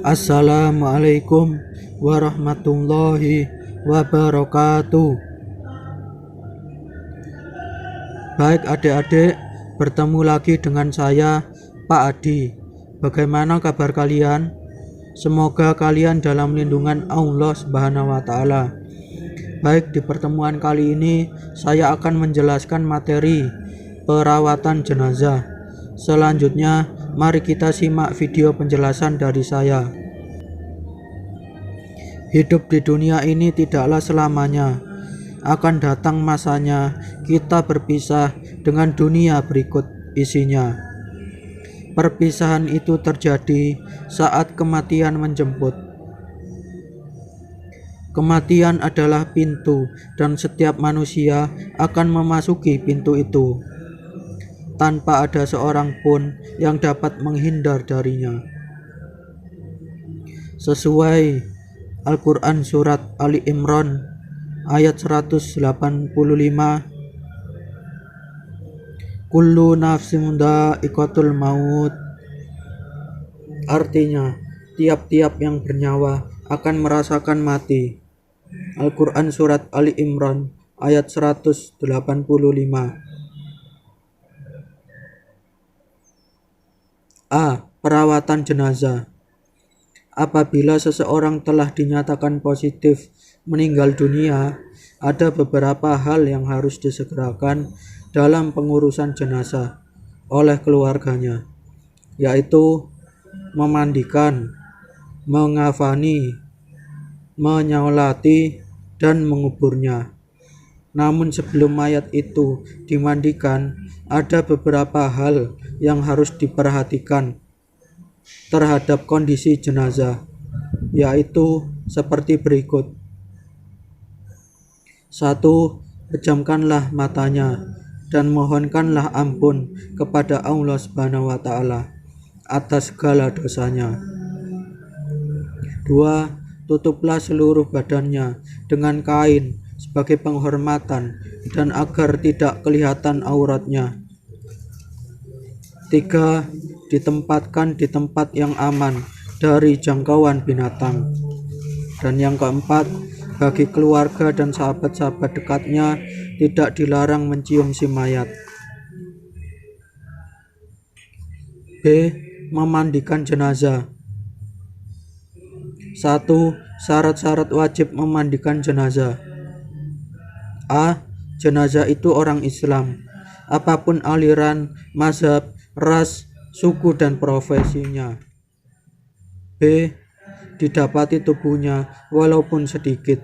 Assalamualaikum warahmatullahi wabarakatuh. Baik adik-adik, bertemu lagi dengan saya, Pak Adi. Bagaimana kabar kalian? Semoga kalian dalam lindungan Allah Subhanahu wa Ta'ala. Baik, di pertemuan kali ini saya akan menjelaskan materi perawatan jenazah. Selanjutnya, mari kita simak video penjelasan dari saya. Hidup di dunia ini tidaklah selamanya. Akan datang masanya kita berpisah dengan dunia berikut isinya. Perpisahan itu terjadi saat kematian menjemput. Kematian adalah pintu dan setiap manusia akan memasuki pintu itu tanpa ada seorang pun yang dapat menghindar darinya. Sesuai Al-Quran Surat Ali Imran ayat 185, Kullu nafsin dha'iqatul maut. Artinya, tiap-tiap yang bernyawa akan merasakan mati. Al-Quran Surat Ali Imran ayat 185. A. Perawatan jenazah. Apabila seseorang telah dinyatakan positif meninggal dunia, ada beberapa hal yang harus disegerakan dalam pengurusan jenazah oleh keluarganya, yaitu memandikan, mengafani, menyolati, dan menguburnya. Namun sebelum mayat itu dimandikan, ada beberapa hal yang harus diperhatikan terhadap kondisi jenazah, yaitu seperti berikut. 1. Pejamkanlah matanya dan mohonkanlah ampun kepada Allah Subhanahu wa Ta'ala atas segala dosanya. 2. Tutuplah seluruh badannya dengan kain sebagai penghormatan dan agar tidak kelihatan auratnya. 3. Ditempatkan di tempat yang aman dari jangkauan binatang. Dan yang keempat, bagi keluarga dan sahabat-sahabat dekatnya tidak dilarang mencium si mayat. B. Memandikan jenazah. 1. Syarat-syarat wajib memandikan jenazah. A. Jenazah itu orang Islam, apapun aliran, mazhab, ras, suku, dan profesinya. B. Didapati tubuhnya walaupun sedikit.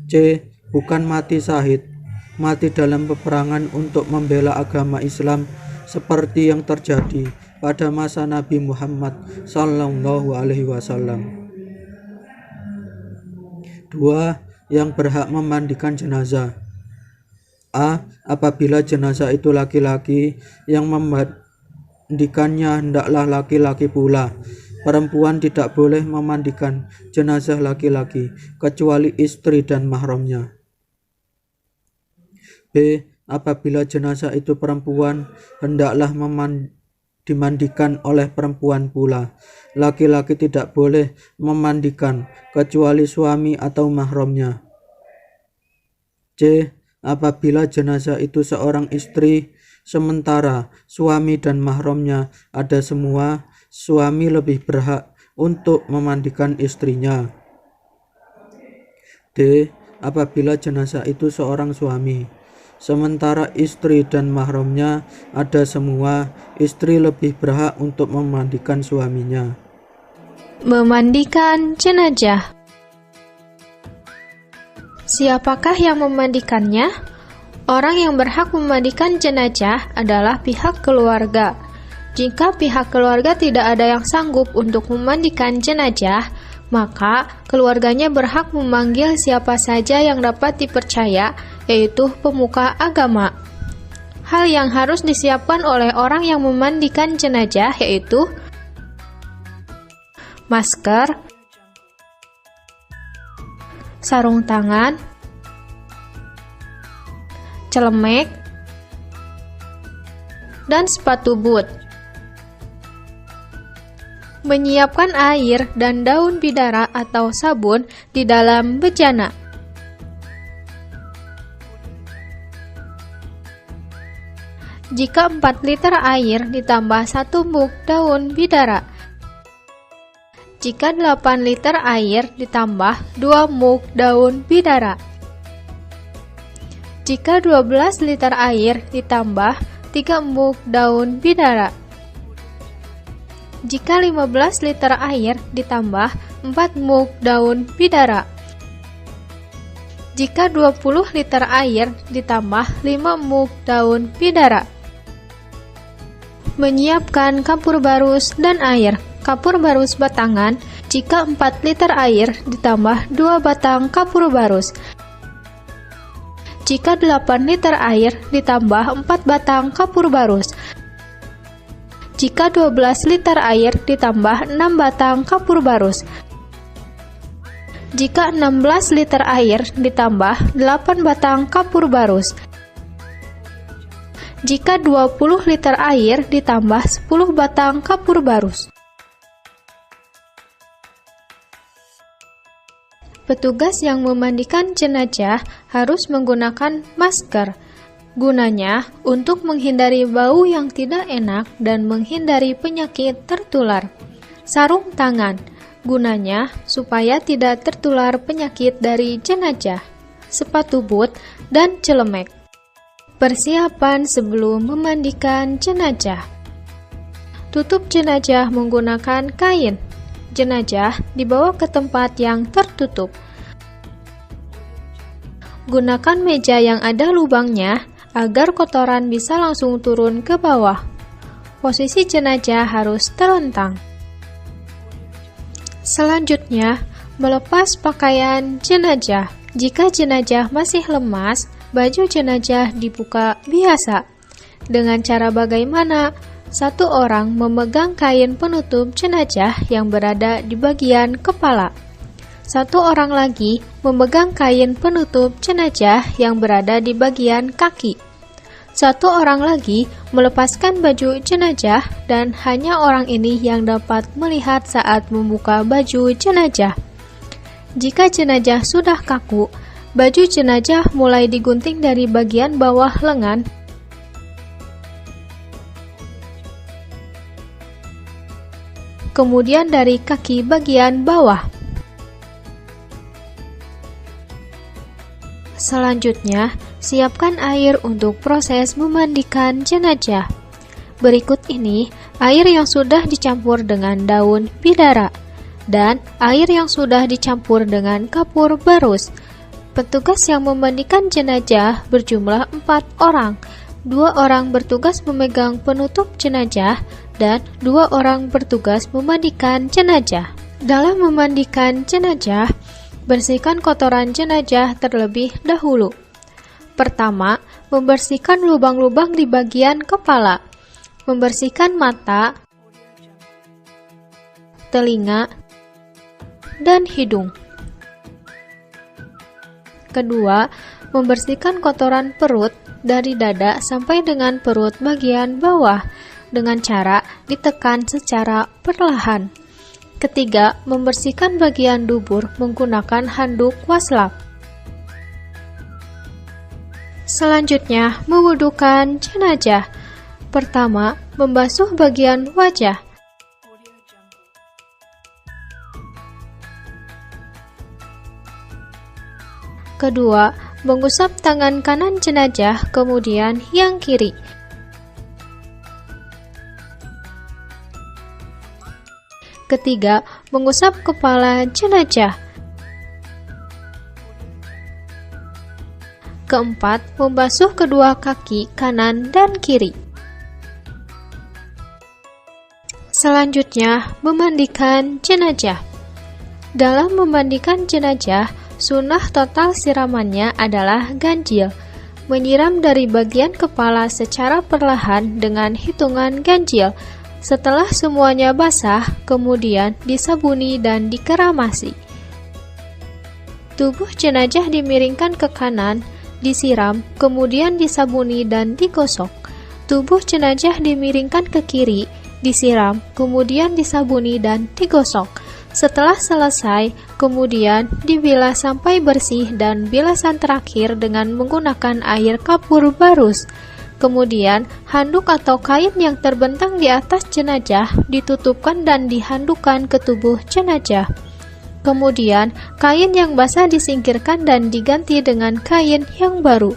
C. Bukan mati syahid, mati dalam peperangan untuk membela agama Islam seperti yang terjadi pada masa Nabi Muhammad Sallallahu Alaihi Wasallam. 2. Yang berhak memandikan jenazah. A. Apabila jenazah itu laki-laki, yang memandikannya hendaklah laki-laki pula. Perempuan tidak boleh memandikan jenazah laki-laki kecuali istri dan mahramnya. B. Apabila jenazah itu perempuan, hendaklah dimandikan oleh perempuan pula. Laki-laki tidak boleh memandikan kecuali suami atau mahramnya. C. Apabila jenazah itu seorang istri, sementara suami dan mahramnya ada semua, suami lebih berhak untuk memandikan istrinya. D. Apabila jenazah itu seorang suami, sementara istri dan mahramnya ada semua, istri lebih berhak untuk memandikan suaminya. Memandikan jenazah. Siapakah yang memandikannya? Orang yang berhak memandikan jenazah adalah pihak keluarga. Jika pihak keluarga tidak ada yang sanggup untuk memandikan jenazah, maka keluarganya berhak memanggil siapa saja yang dapat dipercaya, yaitu pemuka agama. Hal yang harus disiapkan oleh orang yang memandikan jenazah yaitu masker, sarung tangan, celemek, dan sepatu boot. Menyiapkan air dan daun bidara atau sabun di dalam bejana. Jika 4 liter air ditambah 1 mug daun bidara. Jika 8 liter air ditambah 2 mug daun bidara. Jika 12 liter air ditambah 3 mug daun bidara. Jika 15 liter air ditambah 4 mug daun bidara. Jika 20 liter air ditambah 5 mug daun bidara. Menyiapkan kapur barus dan air. Kapur barus batangan, jika 4 liter air ditambah 2 batang kapur barus. Jika 8 liter air ditambah 4 batang kapur barus. Jika 12 liter air ditambah 6 batang kapur barus. Jika 16 liter air ditambah 8 batang kapur barus. Jika 20 liter air ditambah 10 batang kapur barus. Petugas yang memandikan jenazah harus menggunakan masker. Gunanya untuk menghindari bau yang tidak enak dan menghindari penyakit tertular. Sarung tangan, gunanya supaya tidak tertular penyakit dari jenazah. Sepatu boot dan celemek. Persiapan sebelum memandikan jenazah. Tutup jenazah menggunakan kain. Jenazah dibawa ke tempat yang tertutup. Gunakan meja yang ada lubangnya agar kotoran bisa langsung turun ke bawah. Posisi jenazah harus terlentang. Selanjutnya, melepas pakaian jenazah. Jika jenazah masih lemas, baju jenazah dibuka biasa. Dengan cara bagaimana? Satu orang memegang kain penutup jenazah yang berada di bagian kepala. Satu orang lagi memegang kain penutup jenazah yang berada di bagian kaki. Satu orang lagi melepaskan baju jenazah dan hanya orang ini yang dapat melihat saat membuka baju jenazah. Jika jenazah sudah kaku, baju jenazah mulai digunting dari bagian bawah lengan kemudian dari kaki bagian bawah. Selanjutnya, siapkan air untuk proses memandikan jenazah. Berikut ini air yang sudah dicampur dengan daun bidara dan air yang sudah dicampur dengan kapur barus. Petugas yang memandikan jenazah berjumlah 4 orang. 2 orang bertugas memegang penutup jenazah dan 2 orang bertugas memandikan jenazah. Dalam memandikan jenazah, bersihkan kotoran jenazah terlebih dahulu. Pertama, membersihkan lubang-lubang di bagian kepala, membersihkan mata, telinga, dan hidung. Kedua, membersihkan kotoran perut dari dada sampai dengan perut bagian bawah dengan cara ditekan secara perlahan. Ketiga, membersihkan bagian dubur menggunakan handuk waslap. Selanjutnya, mewudukan jenazah. Pertama, membasuh bagian wajah. Kedua, mengusap tangan kanan jenazah, kemudian yang kiri. Ketiga, mengusap kepala jenazah. Keempat, membasuh kedua kaki kanan dan kiri. Selanjutnya, memandikan jenazah. Dalam memandikan jenazah, sunnah total siramannya adalah ganjil. Menyiram dari bagian kepala secara perlahan dengan hitungan ganjil. Setelah semuanya basah, kemudian disabuni dan dikeramasi. Tubuh jenazah dimiringkan ke kanan, disiram, kemudian disabuni dan digosok. Tubuh jenazah dimiringkan ke kiri, disiram, kemudian disabuni dan digosok. Setelah selesai, kemudian dibilas sampai bersih dan bilasan terakhir dengan menggunakan air kapur barus. Kemudian, handuk atau kain yang terbentang di atas jenazah ditutupkan dan dihandukkan ke tubuh jenazah. Kemudian, kain yang basah disingkirkan dan diganti dengan kain yang baru.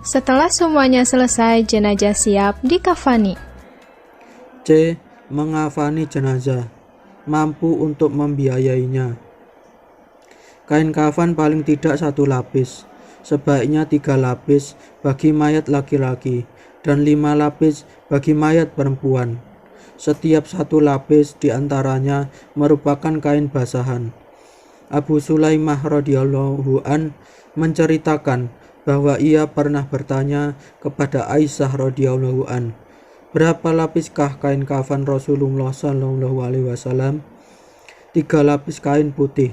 Setelah semuanya selesai, jenazah siap dikafani. C. Mengafani jenazah. Mampu untuk membiayainya. Kain kafan paling tidak 1 lapis, sebaiknya 3 lapis bagi mayat laki-laki dan 5 lapis bagi mayat perempuan. Setiap 1 lapis diantaranya merupakan kain basahan. Abu Sulaimah radhiyallahu an menceritakan bahwa ia pernah bertanya kepada Aisyah radhiyallahu an, berapa lapiskah kain kafan Rasulullah sallallahu alaihi wasallam? 3 lapis kain putih,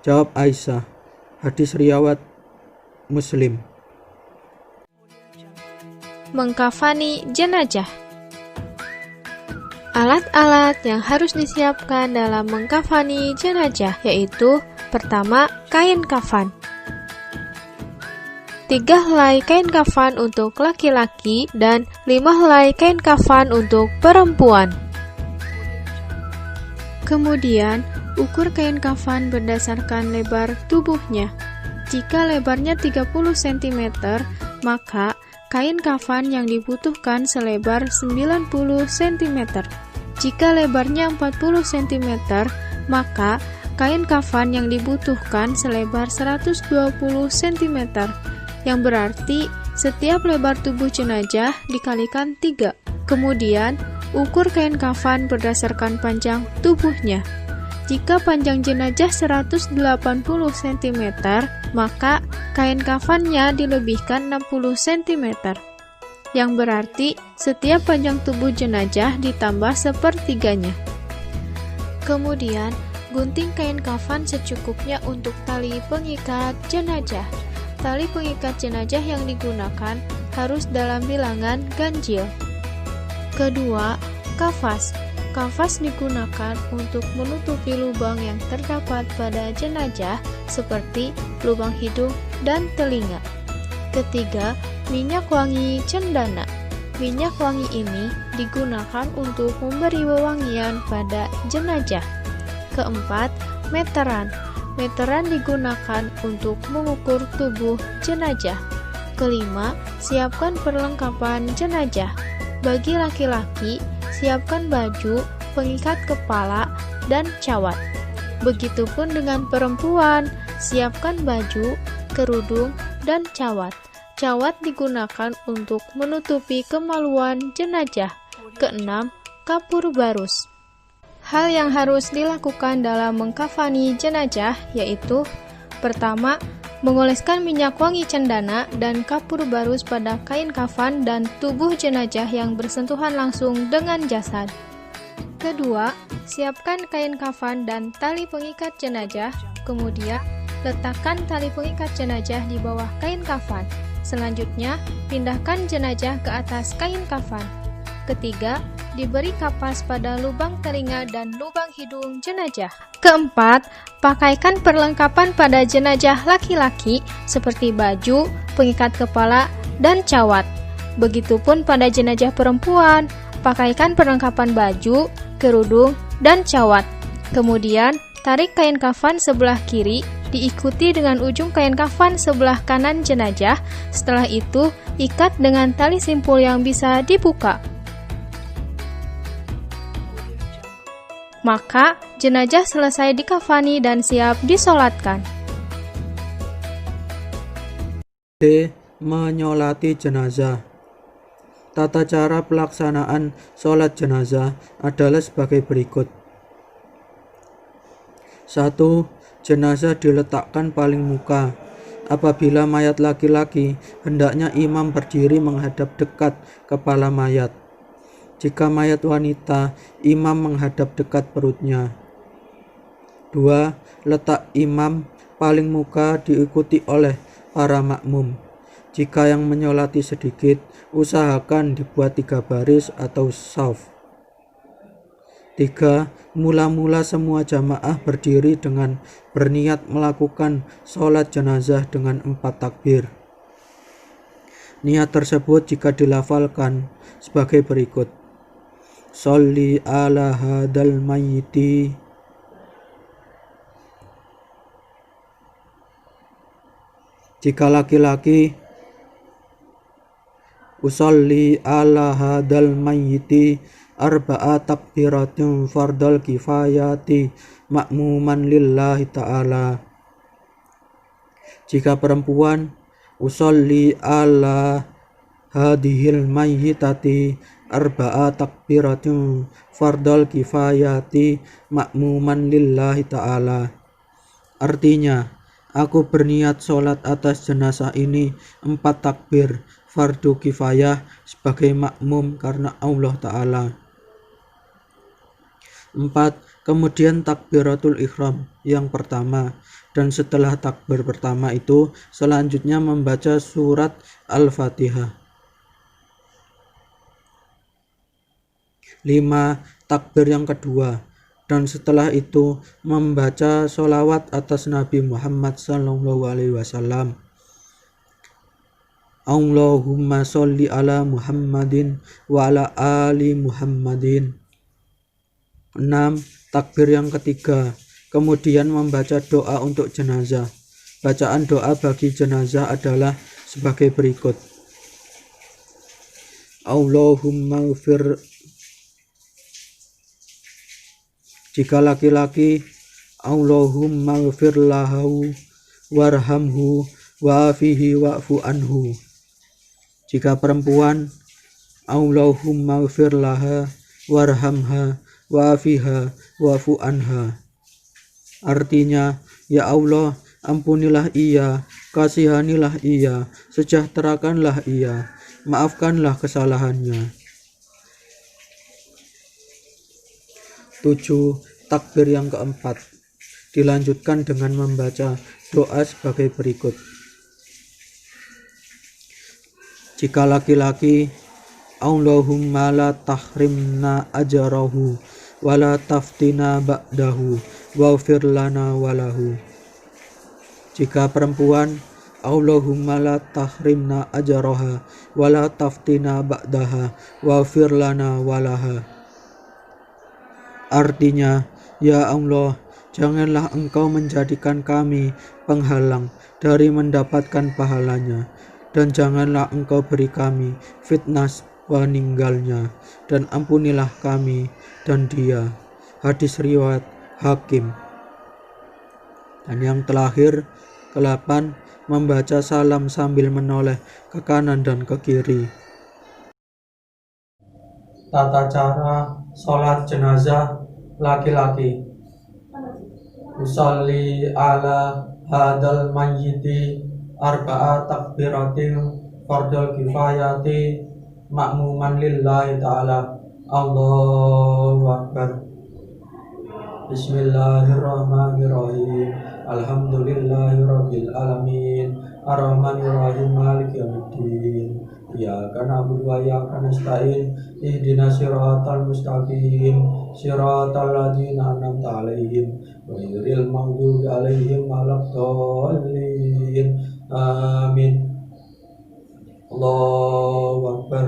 jawab Aisyah. Hadis riwayat Muslim. Mengkafani jenazah. Alat-alat yang harus disiapkan dalam mengkafani jenazah yaitu: pertama, kain kafan. 3 helai kain kafan untuk laki-laki dan 5 helai kain kafan untuk perempuan. Kemudian, ukur kain kafan berdasarkan lebar tubuhnya. Jika lebarnya 30 cm, maka kain kafan yang dibutuhkan selebar 90 cm. Jika lebarnya 40 cm, maka kain kafan yang dibutuhkan selebar 120 cm. Yang berarti setiap lebar tubuh jenazah dikalikan 3. Kemudian, ukur kain kafan berdasarkan panjang tubuhnya. Jika panjang jenazah 180 cm, maka kain kafannya dilebihkan 60 cm. Yang berarti setiap panjang tubuh jenazah ditambah 1/3-nya. Kemudian, gunting kain kafan secukupnya untuk tali pengikat jenazah. Tali pengikat jenazah yang digunakan harus dalam bilangan ganjil. Kedua, kafas. Kafas digunakan untuk menutupi lubang yang terdapat pada jenazah seperti lubang hidung dan telinga. Ketiga, minyak wangi cendana. Minyak wangi ini digunakan untuk memberi wewangian pada jenazah. Keempat, meteran. Meteran digunakan untuk mengukur tubuh jenazah. Kelima, siapkan perlengkapan jenazah. Bagi laki-laki, siapkan baju, pengikat kepala, dan cawat. Begitupun dengan perempuan, siapkan baju, kerudung, dan cawat. Cawat digunakan untuk menutupi kemaluan jenazah. Keenam, kapur barus. Hal yang harus dilakukan dalam mengkafani jenazah yaitu: pertama, mengoleskan minyak wangi cendana dan kapur barus pada kain kafan dan tubuh jenazah yang bersentuhan langsung dengan jasad. Kedua, siapkan kain kafan dan tali pengikat jenazah. Kemudian, letakkan tali pengikat jenazah di bawah kain kafan. Selanjutnya, pindahkan jenazah ke atas kain kafan. Ketiga, diberi kapas pada lubang telinga dan lubang hidung jenazah. Keempat, pakaikan perlengkapan pada jenazah laki-laki seperti baju, pengikat kepala, dan cawat. Begitupun pada jenazah perempuan, pakaikan perlengkapan baju, kerudung, dan cawat. Kemudian, tarik kain kafan sebelah kiri, diikuti dengan ujung kain kafan sebelah kanan jenazah. Setelah itu, ikat dengan tali simpul yang bisa dibuka. Maka, jenazah selesai dikafani dan siap disolatkan. D. Menyolati jenazah. Tata cara pelaksanaan sholat jenazah adalah sebagai berikut. 1. Jenazah diletakkan paling muka. Apabila mayat laki-laki, hendaknya imam berdiri menghadap dekat kepala mayat. Jika mayat wanita, imam menghadap dekat perutnya. 2. Letak imam paling muka diikuti oleh para makmum. Jika yang menyolati sedikit, usahakan dibuat 3 baris atau shaf. 3. Mula-mula semua jamaah berdiri dengan berniat melakukan sholat jenazah dengan 4 takbir. Niat tersebut jika dilafalkan sebagai berikut: Sholli ala hadal mayyiti, jika laki-laki usolli ala hadal mayyiti arba'a takbiratin fardal kifayati ma'muman lillahi ta'ala. Jika perempuan usolli ala hadhil mayyitati arba'a takbiratin fardal kifayati ma'muman lillahi ta'ala. Artinya, aku berniat sholat atas jenazah ini 4 takbir fardu kifayah sebagai makmum karena Allah Ta'ala. 4. Kemudian takbiratul ihram yang pertama, dan setelah takbir pertama itu selanjutnya membaca surat Al-Fatihah. 5. Takbir yang kedua, dan setelah itu membaca sholawat atas Nabi Muhammad SAW. Allahumma sholli ala Muhammadin wa ala ali Muhammadin. 6. Takbir yang ketiga, kemudian membaca doa untuk jenazah. Bacaan doa bagi jenazah adalah sebagai berikut: Allahumma ghfir, jika laki-laki, Allahumma ghfir lahu warhamhu wa'afihi wa'fu anhu. Jika perempuan, Allahumma ghfir laha warhamha wa'afiha wa'fu anha. Artinya, ya Allah, ampunilah ia, kasihanilah ia, sejahterakanlah ia, maafkanlah kesalahannya. 7. Takbir yang keempat dilanjutkan dengan membaca doa sebagai berikut: jika laki-laki, Allahumma la tahrimna ajarahu wa la taftina ba'dahu waghfir lana walahu. Jika perempuan, Allahumma la tahrimna ajaraha wa la taftina ba'daha waghfir lana walaha. Artinya, ya Allah, janganlah engkau menjadikan kami penghalang dari mendapatkan pahalanya, dan janganlah engkau beri kami fitnah meninggalnya, dan ampunilah kami dan dia. Hadis riwayat Hakim. Dan yang terakhir, ke-8, membaca salam sambil menoleh ke kanan dan ke kiri. Tata cara sholat jenazah laki-laki: usolli ala hadal mayyiti arba'a takbiratin fardal kifayati ma'muman lillahi ta'ala. Allahu Akbar. Bismillahirrahmanirrahim. Alhamdulillahirabbil alamin. Arrahmanirrahim. Maliki yaumiddin. Iyyaka na'budu wa iyyaka nasta'in. Ihdinas siratal mustaqim. Siratal ladzina an'amta 'alaihim ghairil maghdubi 'alaihim waladdallin. Amin. Allahu Akbar.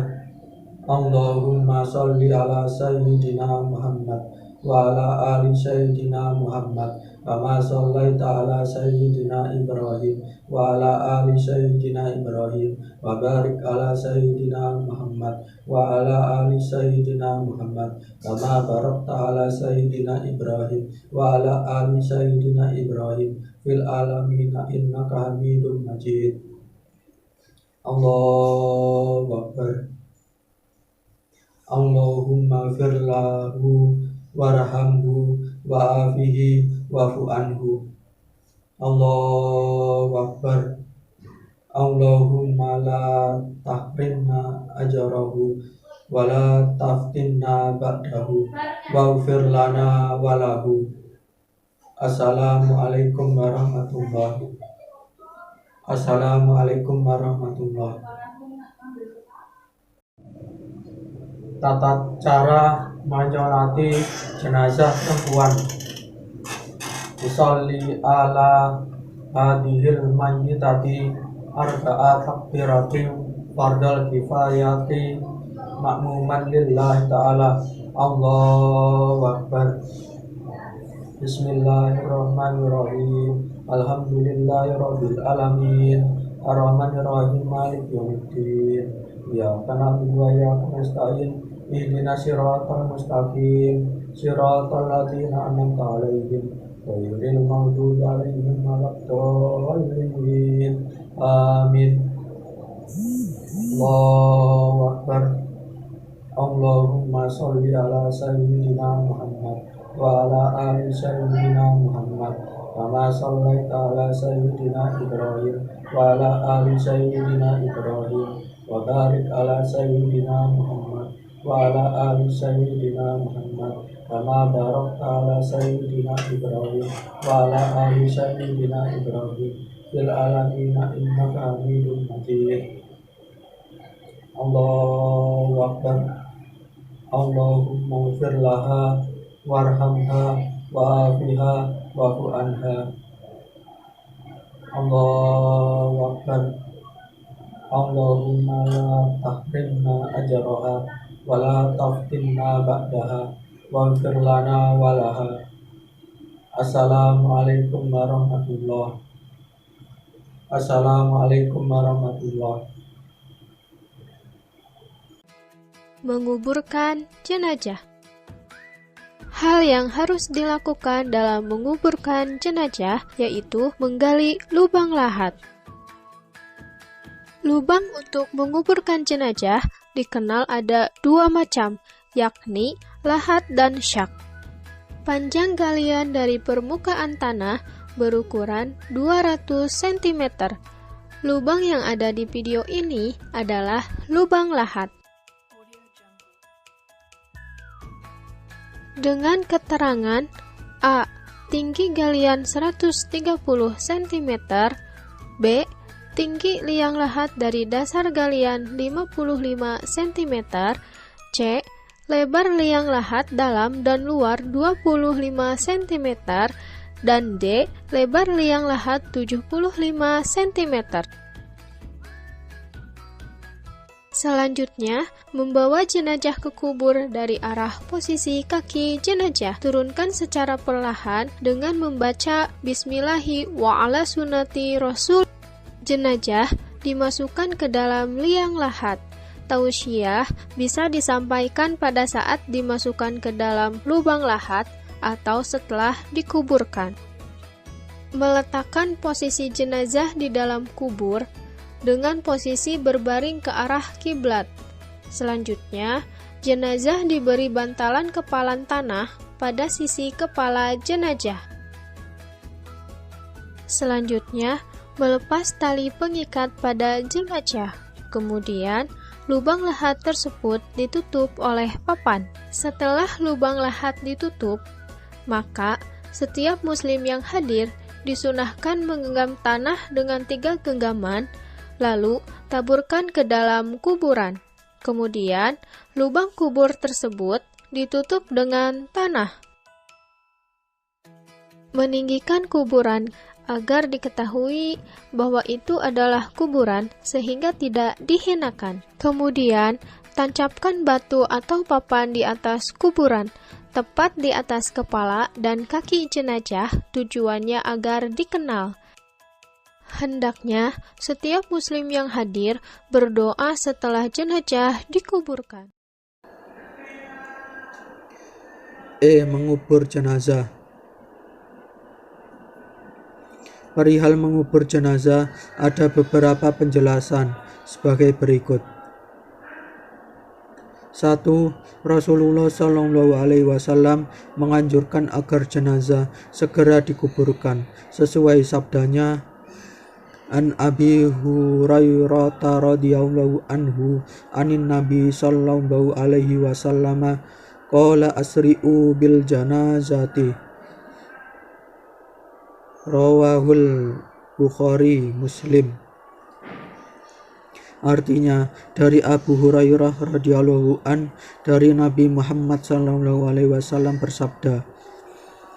Allahumma sholli ala sayyidina Muhammad wa ala ali sayyidina Muhammad kama shallaita ala sayyidina Ibrahim wa ala ali sayyidina Ibrahim wa barik ala sayyidina Muhammad wa ala ali sayyidina Muhammad kama barakta ala sayyidina Ibrahim wa ala ali sayyidina Ibrahim fil alamin innaka Hamidum Majid. Allahu Akbar. Allahumma ghfir lahu warhamhu wa'afihi wa'fu anhu. Allahu Akbar. Allahumma la tahrimna ajarahu wa la taftinna ba'dahu waghfir lana walahu. Assalamualaikum warahmatullahi. Assalamualaikum warahmatullahi. Tata cara menyolati jenazah perempuan. Usolli ala hadihil mayyitati arba'a takbiratin fardal kifayati makmuman lillahi ta'ala. Allahu Akbar. Bismillahirrahmanirrahim. Alhamdulillahirabbil alamin. Arrahmanirrahim. Maliki yaumiddin. Iyyaka na'budu wa iyyaka nasta'in. Ihdinas siratal mustaqim. Siratal ladzina an'amta 'alaihim ghairil maghdubi 'alaihim waladdallin. Amin. Allahu Akbar. Allahumma sholli ala sayyidina Muhammad wa ala ali sayyidina Muhammad kama shallaita ala sayyidina Ibrahim wa ala ali sayyidina Ibrahim wa barik ala sayyidina Muhammad wa ala ali sayyidina Muhammad kama barakta ala sayyidina Ibrahim wa ala ali sayyidina Ibrahim fil alamin innaka Hamidum Majid. Allahu Akbar. Allahumma ighfir laha warhamha wa'afiha wa'fu anha. Allahu Akbar. Allahumma la tahrimna ajraha wa la taftinna ba'daha waghfir lana wa laha. Assalamualaikum warahmatullahi. Assalamualaikum warahmatullahi. Menguburkan jenazah. Hal yang harus dilakukan dalam menguburkan jenazah yaitu menggali lubang lahat. Lubang untuk menguburkan jenazah dikenal ada dua macam, yakni lahat dan syak. Panjang galian dari permukaan tanah berukuran 200 cm. Lubang yang ada di video ini adalah lubang lahat. Dengan keterangan A. Tinggi galian 130 cm. B. Tinggi liang lahat dari dasar galian 55 cm. C. Lebar liang lahat dalam dan luar 25 cm. Dan D. Lebar liang lahat 75 cm. Selanjutnya, membawa jenazah ke kubur dari arah posisi kaki jenazah. Turunkan secara perlahan dengan membaca Bismillahi wa ala sunnati Rasul. Jenazah dimasukkan ke dalam liang lahat. Tausiah bisa disampaikan pada saat dimasukkan ke dalam lubang lahat atau setelah dikuburkan. Meletakkan posisi jenazah di dalam kubur dengan posisi berbaring ke arah kiblat. Selanjutnya, jenazah diberi bantalan kepalan tanah pada sisi kepala jenazah. Selanjutnya, melepas tali pengikat pada jenazah. Kemudian, lubang lahat tersebut ditutup oleh papan. Setelah lubang lahat ditutup, maka setiap muslim yang hadir disunahkan menggenggam tanah dengan 3 genggaman, lalu taburkan ke dalam kuburan. Kemudian, lubang kubur tersebut ditutup dengan tanah. Meninggikan kuburan agar diketahui bahwa itu adalah kuburan sehingga tidak dihinakan. Kemudian, tancapkan batu atau papan di atas kuburan, tepat di atas kepala dan kaki jenazah, tujuannya agar dikenal. Hendaknya setiap muslim yang hadir berdoa setelah jenazah dikuburkan. Mengubur jenazah. Perihal mengubur jenazah ada beberapa penjelasan sebagai berikut. 1. Rasulullah SAW menganjurkan agar jenazah segera dikuburkan sesuai sabdanya, An Abi Hurairah radhiyallahu anhu anin Nabi sallallahu alaihi wasallam qala asri'u bil janazati. Rawahul Bukhari Muslim. Artinya, dari Abu Hurairah radhiyallahu an dari Nabi Muhammad SAW bersabda,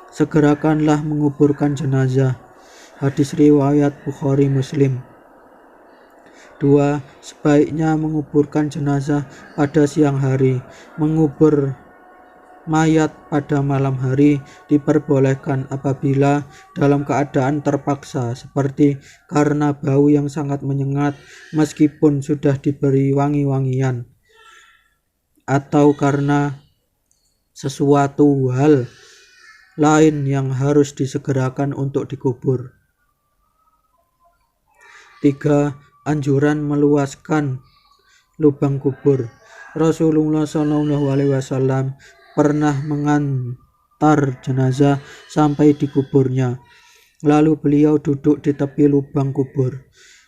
segerakanlah menguburkan jenazah. Hadis riwayat Bukhari Muslim. 2. Sebaiknya menguburkan jenazah pada siang hari. Mengubur mayat pada malam hari diperbolehkan apabila dalam keadaan terpaksa, seperti karena bau yang sangat menyengat meskipun sudah diberi wangi-wangian, atau karena sesuatu hal lain yang harus disegerakan untuk dikubur. 3. Anjuran meluaskan lubang kubur. Rasulullah SAW pernah mengantar jenazah sampai di kuburnya. Lalu beliau duduk di tepi lubang kubur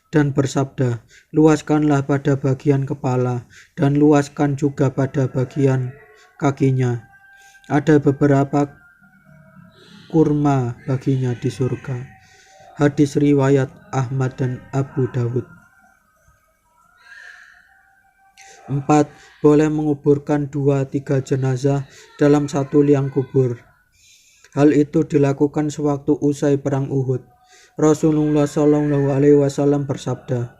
dan bersabda, luaskanlah pada bagian kepala dan luaskan juga pada bagian kakinya. Ada beberapa kurma baginya di surga. Hadis riwayat Ahmad dan Abu Dawud. 4. Boleh menguburkan 2-3 jenazah dalam satu liang kubur. Hal itu dilakukan sewaktu usai perang Uhud. Rasulullah SAW bersabda,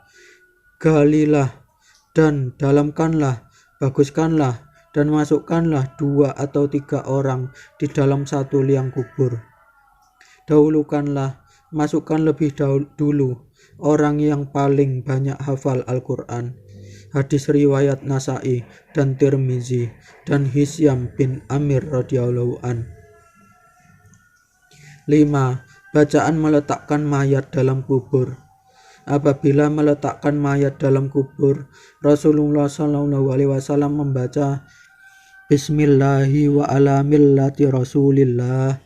galilah dan dalamkanlah, baguskanlah dan masukkanlah 2 atau 3 orang di dalam satu liang kubur. Dahulukanlah, masukkan lebih dulu orang yang paling banyak hafal Al-Quran. Hadis riwayat Nasa'i dan Tirmizi dan Hisyam bin Amir radhiyallahu an. 5. Bacaan meletakkan mayat dalam kubur. Apabila meletakkan mayat dalam kubur, Rasulullah SAW membaca Bismillahi wa ala millati Rasulillah.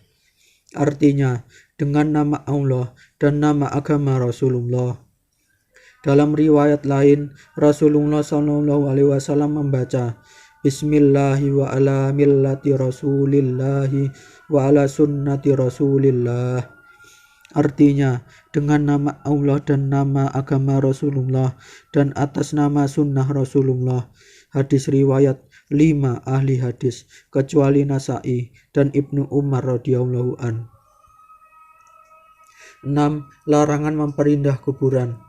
Artinya, dengan nama Allah dan nama agama Rasulullah. Dalam riwayat lain, Rasulullah SAW membaca Bismillahi wa ala millati Rasulillahi wa ala sunnati Rasulillah. Artinya, dengan nama Allah dan nama agama Rasulullah dan atas nama sunnah Rasulullah. Hadis riwayat 5 ahli hadis, kecuali Nasa'i dan Ibnu Umar radhiyallahu an. 6. Larangan memperindah kuburan.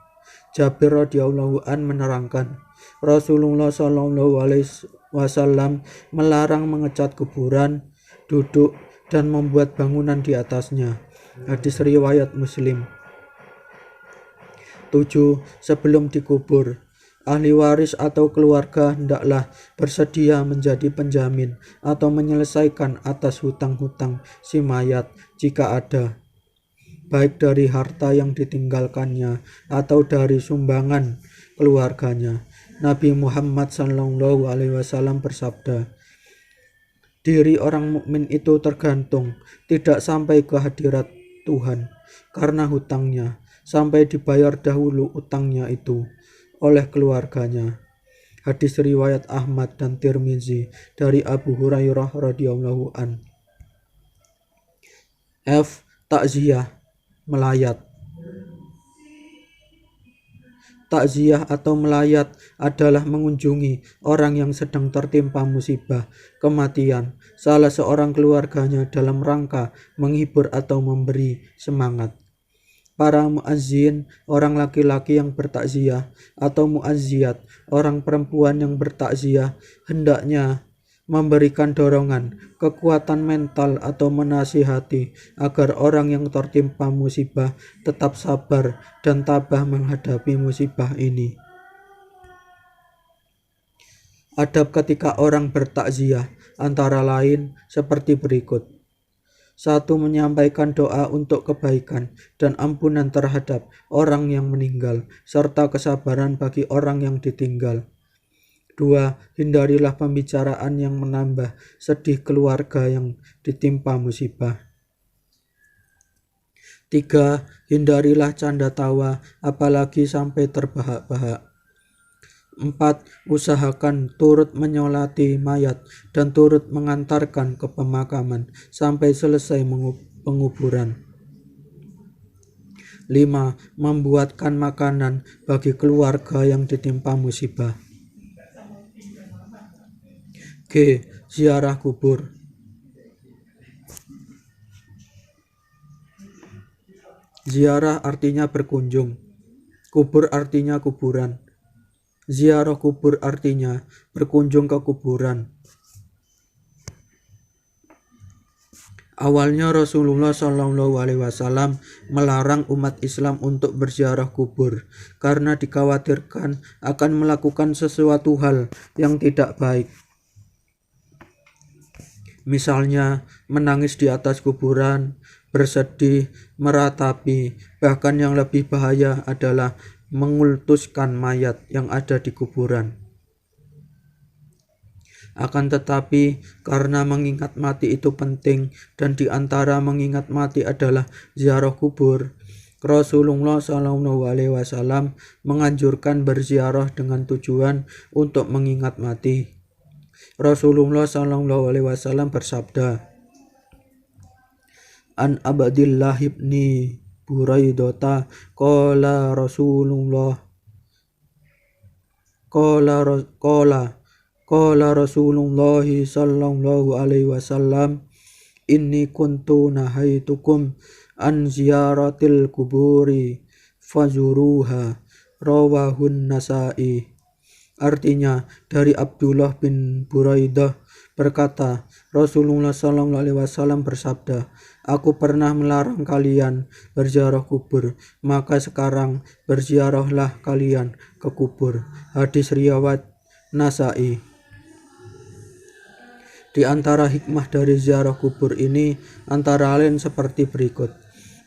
Jabir radhiyallahu an menerangkan, Rasulullah SAW melarang mengecat kuburan, duduk, dan membuat bangunan di atasnya. Hadis riwayat Muslim. 7. Sebelum dikubur, ahli waris atau keluarga hendaklah bersedia menjadi penjamin atau menyelesaikan atas hutang-hutang si mayat jika ada, baik dari harta yang ditinggalkannya atau dari sumbangan keluarganya. Nabi Muhammad SAW bersabda, diri orang mukmin itu tergantung tidak sampai ke hadirat Tuhan karena hutangnya, sampai dibayar dahulu utangnya itu oleh keluarganya. Hadis riwayat Ahmad dan Tirmizi dari Abu Hurairah radhiyallahu an. F. Takziah, melayat. Takziah atau melayat adalah mengunjungi orang yang sedang tertimpa musibah kematian salah seorang keluarganya dalam rangka menghibur atau memberi semangat. Para muazzin, orang laki-laki yang bertakziah, atau muazziat, orang perempuan yang bertakziah, hendaknya memberikan dorongan, kekuatan mental atau menasihati agar orang yang tertimpa musibah tetap sabar dan tabah menghadapi musibah ini. Adab ketika orang bertakziah antara lain seperti berikut. 1. Menyampaikan doa untuk kebaikan dan ampunan terhadap orang yang meninggal, serta kesabaran bagi orang yang ditinggal. 2. Hindarilah pembicaraan yang menambah sedih keluarga yang ditimpa musibah. 3. Hindarilah canda tawa, apalagi sampai terbahak-bahak. 4. Usahakan turut menyolati mayat dan turut mengantarkan ke pemakaman sampai selesai penguburan. 5. Membuatkan makanan bagi keluarga yang ditimpa musibah. G. Ziarah kubur. Ziarah artinya berkunjung. Kubur artinya kuburan. Ziarah kubur artinya berkunjung ke kuburan. Awalnya Rasulullah SAW melarang umat Islam untuk berziarah kubur karena dikhawatirkan akan melakukan sesuatu hal yang tidak baik. Misalnya menangis di atas kuburan, bersedih, meratapi, bahkan yang lebih bahaya adalah mengultuskan mayat yang ada di kuburan. Akan tetapi, karena mengingat mati itu penting dan di antara mengingat mati adalah ziarah kubur, Rasulullah SAW menganjurkan berziarah dengan tujuan untuk mengingat mati. Rasulullah SAW bersabda, An Abdillah ibni Buraidata qala Rasulullah Qala Rasulullah sallallahu alaihi wasallam, inni kuntu nahaitukum an ziyaratil kuburi fazuruha, rawahun Nasa'i. Artinya, dari Abdullah bin Buraidah berkata, Rasulullah sallallahu alaihi wasallam bersabda, aku pernah melarang kalian berziarah kubur, maka sekarang berziarahlah kalian ke kubur. Hadis riwayat Nasa'i. Di antara hikmah dari ziarah kubur ini antara lain seperti berikut.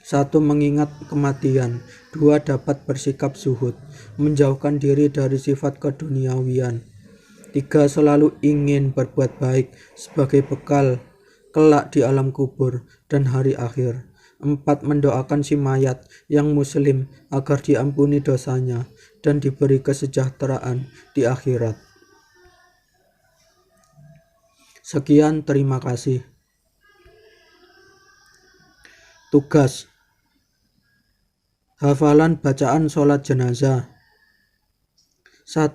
1. Mengingat kematian. 2. Dapat bersikap zuhud, menjauhkan diri dari sifat keduniawian. 3. Selalu ingin berbuat baik sebagai bekal kelak di alam kubur dan hari akhir. 4. Mendoakan si mayat yang muslim agar diampuni dosanya dan diberi kesejahteraan di akhirat. Sekian, terima kasih. Tugas. Hafalan bacaan sholat jenazah. 1.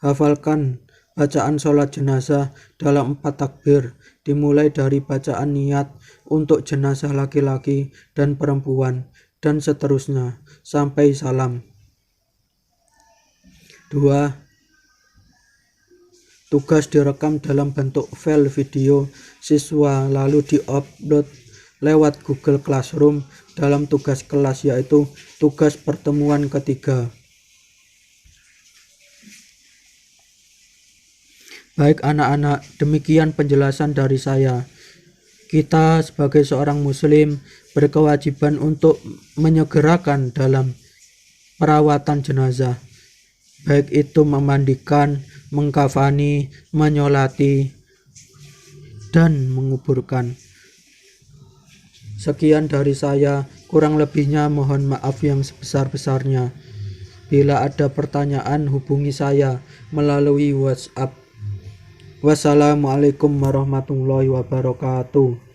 Hafalkan bacaan sholat jenazah dalam 4 takbir, dimulai dari bacaan niat untuk jenazah laki-laki dan perempuan, dan seterusnya, sampai salam. 2. Tugas direkam dalam bentuk file video siswa lalu diupload lewat Google Classroom dalam tugas kelas, yaitu tugas pertemuan ketiga. Baik anak-anak, demikian penjelasan dari saya. Kita sebagai seorang muslim berkewajiban untuk menyegerakan dalam perawatan jenazah, baik itu memandikan, mengkafani, menyolati, dan menguburkan. Sekian dari saya, kurang lebihnya mohon maaf yang sebesar-besarnya. Bila ada pertanyaan, hubungi saya melalui WhatsApp. Wassalamualaikum warahmatullahi wabarakatuh.